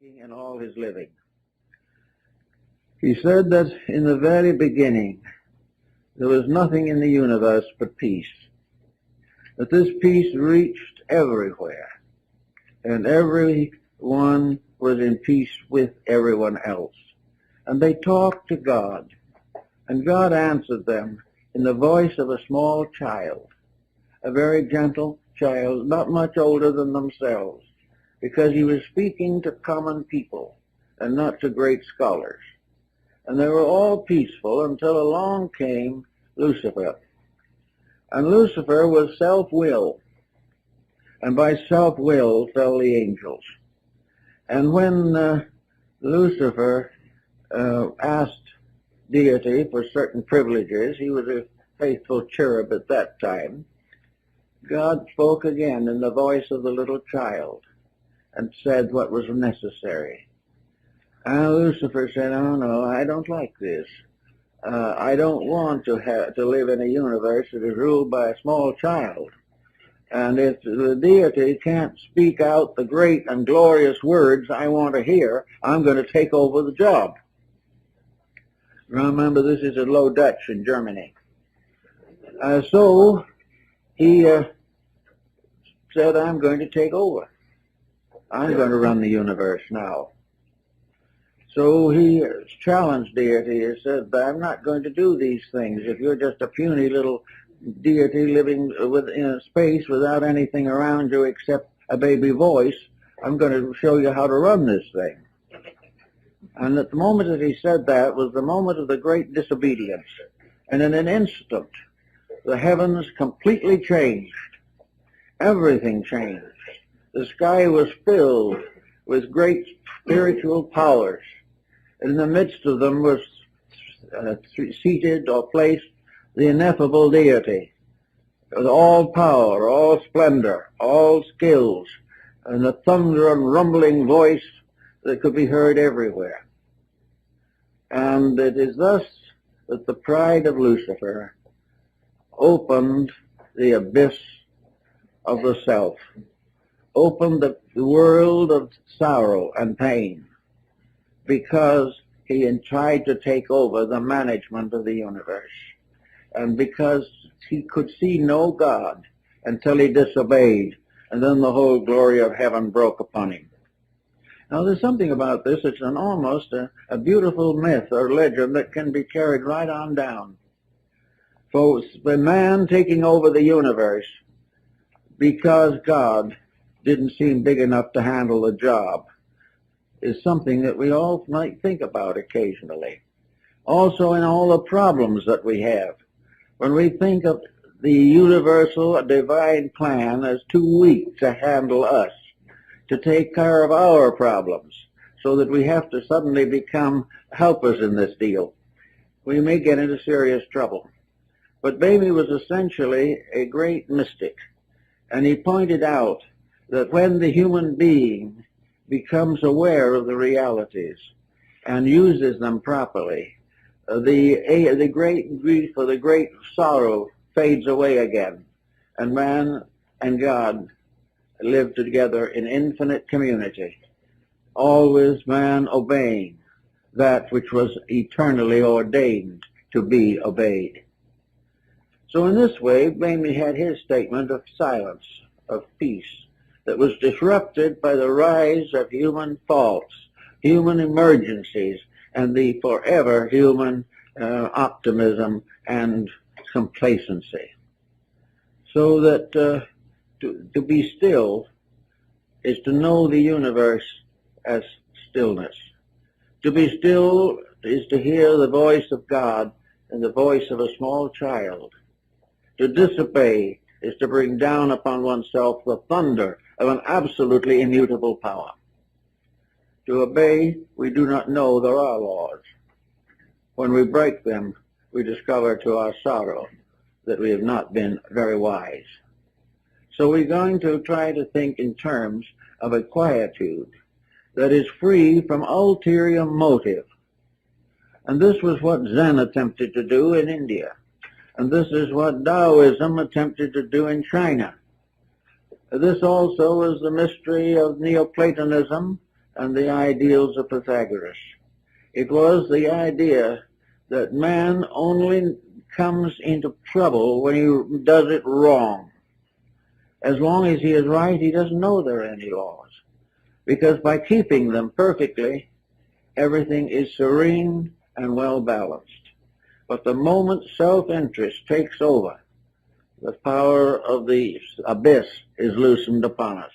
in all his living. He said that in the very beginning there was nothing in the universe but peace, that this peace reached everywhere, and everyone was in peace with everyone else. And they talked to God, and God answered them in the voice of a small child, a very gentle child, not much older than themselves, because he was speaking to common people and not to great scholars. And they were all peaceful until along came Lucifer. And Lucifer was self-will, and by self-will fell the angels. And when Lucifer asked deity for certain privileges, he was a faithful cherub at that time, God spoke again in the voice of the little child and said what was necessary. And Lucifer said, "Oh no, I don't like this. I don't want to live in a universe that is ruled by a small child. And if the deity can't speak out the great and glorious words I want to hear, I'm going to take over the job." Remember, this is in Low Dutch in Germany. So he said, "I'm going to take over. I'm going to run the universe now." So he challenged deity. He said, "I'm not going to do these things. If you're just a puny little deity living in a space without anything around you except a baby voice, I'm going to show you how to run this thing." And at the moment that he said that was the moment of the great disobedience. And in an instant, the heavens completely changed. Everything changed. The sky was filled with great spiritual powers. In the midst of them was seated or placed the ineffable deity, with all power, all splendor, all skills, and the thunder and rumbling voice that could be heard everywhere. And it is thus that the pride of Lucifer opened the abyss of the self, opened the world of sorrow and pain, because he had tried to take over the management of the universe, and because he could see no God until he disobeyed, and then the whole glory of heaven broke upon him. Now there's something about this, it's almost a beautiful myth or legend that can be carried right on down. For the man taking over the universe because God didn't seem big enough to handle the job is something that we all might think about occasionally. Also in all the problems that we have. When we think of the universal divine plan as too weak to handle us, to take care of our problems, so that we have to suddenly become helpers in this deal, we may get into serious trouble. But Baby was essentially a great mystic, and he pointed out that when the human being becomes aware of the realities and uses them properly, the great grief or the great sorrow fades away again, and man and God live together in infinite community, always man obeying that which was eternally ordained to be obeyed. So in this way, Bamey had his statement of silence, of peace, that was disrupted by the rise of human faults, human emergencies, and the forever human optimism and complacency. So that to be still is to know the universe as stillness. To be still is to hear the voice of God and the voice of a small child. To disobey is to bring down upon oneself the thunder of an absolutely immutable power. To obey, we do not know there are laws. When we break them, we discover to our sorrow that we have not been very wise. So we're going to try to think in terms of a quietude that is free from ulterior motive. And this was what Zen attempted to do in India. And this is what Taoism attempted to do in China. This also is the mystery of Neoplatonism and the ideals of Pythagoras. It was the idea that man only comes into trouble when he does it wrong. As long as he is right, he doesn't know there are any laws, because by keeping them perfectly, everything is serene and well balanced. But the moment self-interest takes over, the power of the abyss is loosened upon us.